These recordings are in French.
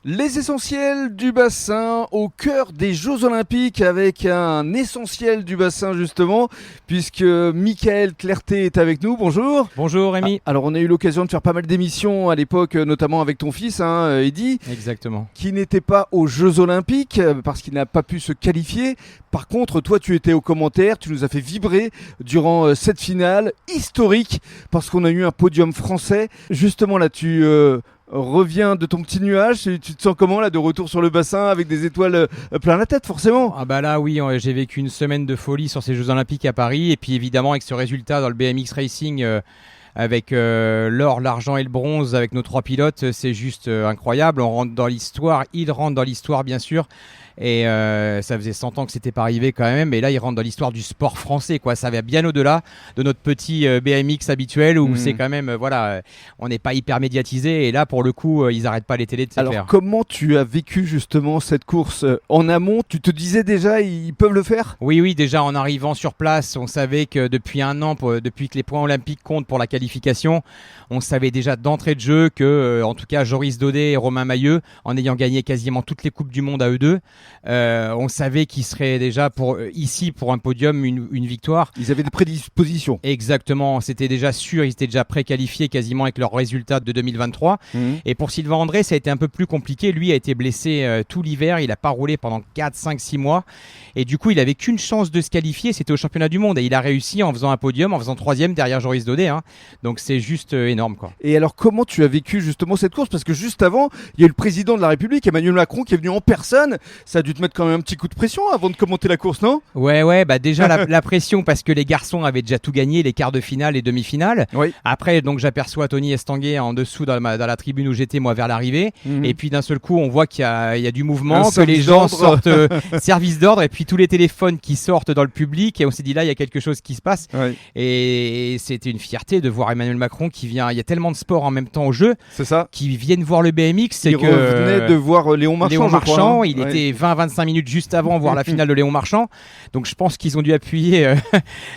Les essentiels du bassin au cœur des Jeux Olympiques avec un essentiel du bassin justement puisque Michael Clerté est avec nous. Bonjour. Bonjour Rémi. Alors on a eu l'occasion de faire pas mal d'émissions à l'époque, notamment avec ton fils Eddy. Exactement. Qui n'était pas aux Jeux Olympiques parce qu'il n'a pas pu se qualifier. Par contre, toi tu étais aux commentaires, tu nous as fait vibrer durant cette finale historique parce qu'on a eu un podium français. Justement là tu... reviens de ton petit nuage, tu te sens comment là de retour sur le bassin avec des étoiles plein la tête forcément? Ah bah là oui, j'ai vécu une semaine de folie sur ces Jeux Olympiques à Paris et puis évidemment avec ce résultat dans le BMX Racing avec l'or, l'argent et le bronze avec nos 3 pilotes, c'est juste incroyable. On rentre dans l'histoire, ils rentrent dans l'histoire bien sûr. Et ça faisait 100 ans que c'était pas arrivé quand même, et là ils rentrent dans l'histoire du sport français quoi. Ça va bien au-delà de notre petit BMX habituel où c'est quand même on n'est pas hyper médiatisé, et là pour le coup ils arrêtent pas les télés de se faire. Alors comment tu as vécu justement cette course en amont? Tu te disais déjà ils peuvent le faire? Oui, déjà en arrivant sur place, on savait que depuis un an, depuis que les points olympiques comptent pour la qualification, on savait déjà d'entrée de jeu que en tout cas Joris Daudet et Romain Mailleux, en ayant gagné quasiment toutes les coupes du monde à eux deux, on savait qu'ils seraient déjà ici pour un podium, une victoire. Ils avaient des prédispositions. Exactement, c'était déjà sûr, ils étaient déjà préqualifiés quasiment avec leurs résultats de 2023. Et pour Sylvain André, ça a été un peu plus compliqué. Lui a été blessé tout l'hiver, il n'a pas roulé pendant 4, 5, 6 mois. Et du coup, il avait qu'une chance de se qualifier, c'était au championnat du monde. Et il a réussi en faisant un podium, en faisant 3e derrière Joris Daudet. Donc c'est juste énorme quoi. Et alors comment tu as vécu justement cette course? Parce que juste avant, il y a eu le président de la République, Emmanuel Macron, qui est venu en personne. Ça a dû te mettre quand même un petit coup de pression avant de commenter la course, non? Ouais, bah déjà la pression parce que les garçons avaient déjà tout gagné, les quarts de finale et demi-finale. Oui. Après, donc j'aperçois Tony Estanguet en dessous dans la tribune où j'étais moi vers l'arrivée. Et puis d'un seul coup, on voit qu'il y a du mouvement, que les gens sortent service d'ordre, et puis tous les téléphones qui sortent dans le public, et on s'est dit là, il y a quelque chose qui se passe. Oui. Et c'était une fierté de voir Emmanuel Macron qui vient. Il y a tellement de sports en même temps au jeu. C'est ça. Qui viennent voir le BMX. Il revenait de voir Léon Marchand. Il était 20-25 minutes juste avant voir la finale de Léon Marchand. Donc je pense qu'ils ont dû appuyer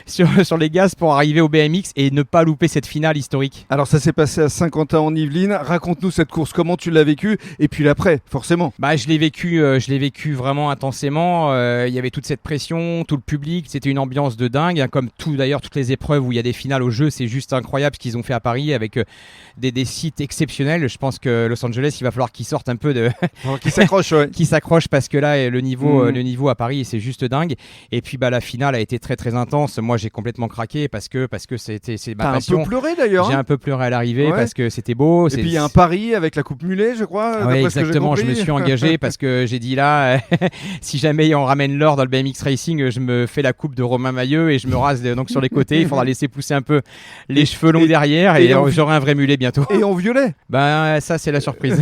sur les gaz pour arriver au BMX et ne pas louper cette finale historique. Alors ça s'est passé à Saint-Quentin en Yvelines. Raconte-nous cette course, comment tu l'as vécue et puis l'après, forcément. Bah je l'ai vécu vraiment intensément. Il y avait toute cette pression, tout le public, c'était une ambiance de dingue, comme d'ailleurs toutes les épreuves où il y a des finales au jeu, c'est juste incroyable ce qu'ils ont fait à Paris avec des sites exceptionnels. Je pense que Los Angeles, il va falloir qu'ils sortent un peu de qui s'accroche, ouais. Qui s'accroche parce que là le niveau à Paris c'est juste dingue. Et puis la finale a été très très intense. Moi j'ai complètement craqué parce que c'est ma passion. T'as un peu pleuré d'ailleurs. J'ai un peu pleuré à l'arrivée parce que c'était beau. Et puis il y a un pari avec la Coupe Mulet, je crois. Oui, exactement. Je me suis engagé parce que j'ai dit là, si jamais on ramène l'or dans le BMX Racing, je me fais la coupe de Romain Mailleux et je me rase donc sur les côtés. Il faudra laisser pousser un peu les cheveux longs derrière et j'aurai un vrai mulet bientôt. Et en violet. Ben ça c'est la surprise.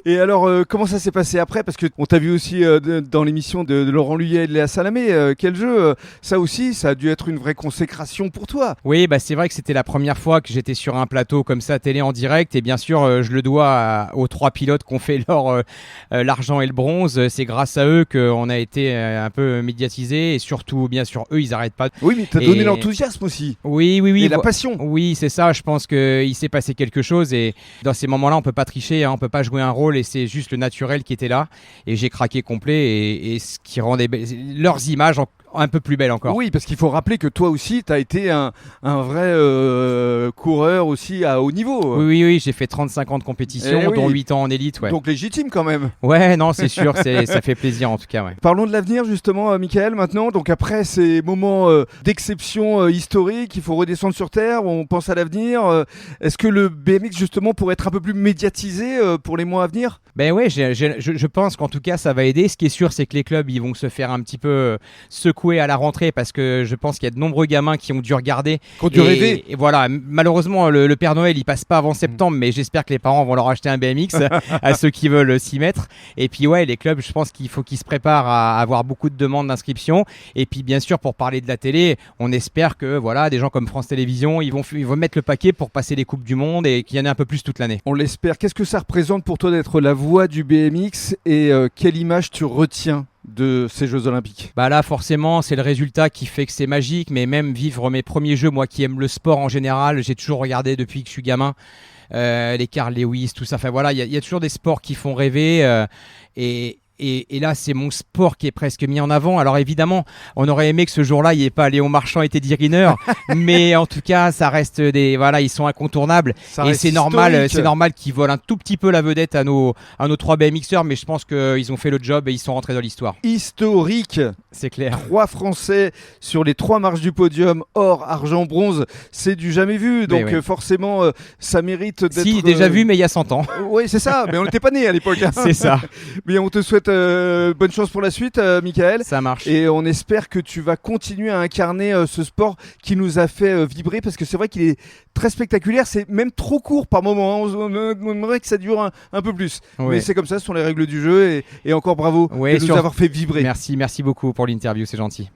Et alors comment ça s'est passé après? Parce que on t'a vu aussi dans l'émission de Laurent Luyet et de Léa Salamé. Quel jeu ça aussi, ça a dû être une vraie consécration pour toi. Oui, c'est vrai que c'était la première fois que j'étais sur un plateau comme ça, télé en direct, et bien sûr je le dois aux 3 pilotes qui ont fait l'or, l'argent et le bronze. C'est grâce à eux qu'on a été un peu médiatisés, et surtout bien sûr eux ils arrêtent pas. Oui, mais t'as donné l'enthousiasme aussi. Oui. Et la passion. Oui, c'est ça. Je pense qu'il s'est passé quelque chose, et dans ces moments-là on peut pas tricher, on peut pas jouer un rôle, et c'est juste le naturel qui était là, et j'ai craqué complet, et ce qui rendait leurs images un peu plus belle encore. Oui, parce qu'il faut rappeler que toi aussi, tu as été un vrai coureur aussi à haut niveau. Oui, j'ai fait 35 ans de compétition, dont 8 ans en élite. Ouais. Donc légitime quand même. Ouais, non, c'est sûr, ça fait plaisir en tout cas. Ouais. Parlons de l'avenir justement, Michael, maintenant. Donc après ces moments d'exception historique, il faut redescendre sur Terre, on pense à l'avenir. Est-ce que le BMX justement pourrait être un peu plus médiatisé pour les mois à venir? Ben ouais, je pense qu'en tout cas ça va aider. Ce qui est sûr, c'est que les clubs ils vont se faire un petit peu secouer à la rentrée, parce que je pense qu'il y a de nombreux gamins qui ont dû regarder, qui ont dû rêver. Et voilà, malheureusement le Père Noël il passe pas avant septembre, mais j'espère que les parents vont leur acheter un BMX à ceux qui veulent s'y mettre. Et puis ouais, les clubs, je pense qu'il faut qu'ils se préparent à avoir beaucoup de demandes d'inscription. Et puis bien sûr, pour parler de la télé, on espère que voilà, des gens comme France Télévisions ils vont mettre le paquet pour passer les coupes du monde et qu'il y en ait un peu plus toute l'année. On l'espère. Qu'est-ce que ça représente pour toi d'être la voix du BMX, et quelle image tu retiens de ces Jeux Olympiques? Là forcément c'est le résultat qui fait que c'est magique, mais même vivre mes premiers jeux, moi qui aime le sport en général, j'ai toujours regardé depuis que je suis gamin les Carl Lewis, tout ça. Enfin voilà, il y a toujours des sports qui font rêver et là, c'est mon sport qui est presque mis en avant. Alors évidemment, on aurait aimé que ce jour-là, il n'y ait pas Léon Marchand et Teddy Riner, mais en tout cas, ça reste ils sont incontournables. Et c'est normal qu'ils volent un tout petit peu la vedette à nos 3 BMXers, mais je pense qu'ils ont fait le job et ils sont rentrés dans l'histoire. Historique. C'est clair. 3 Français sur les 3 marches du podium, or, argent, bronze, c'est du jamais vu. Donc forcément, ça mérite d'être... Si, déjà vu, mais il y a 100 ans. Oui, c'est ça, mais on n'était pas nés à l'époque. Hein. C'est ça. Mais on te souhaite bonne chance pour la suite, Michael. Ça marche. Et on espère que tu vas continuer à incarner ce sport qui nous a fait vibrer, parce que c'est vrai qu'il est très spectaculaire. C'est même trop court par moment. Hein. On aimerait que ça dure un peu plus. Oui. Mais c'est comme ça, ce sont les règles du jeu. Et encore bravo de nous avoir fait vibrer. Merci beaucoup pour l'interview, c'est gentil.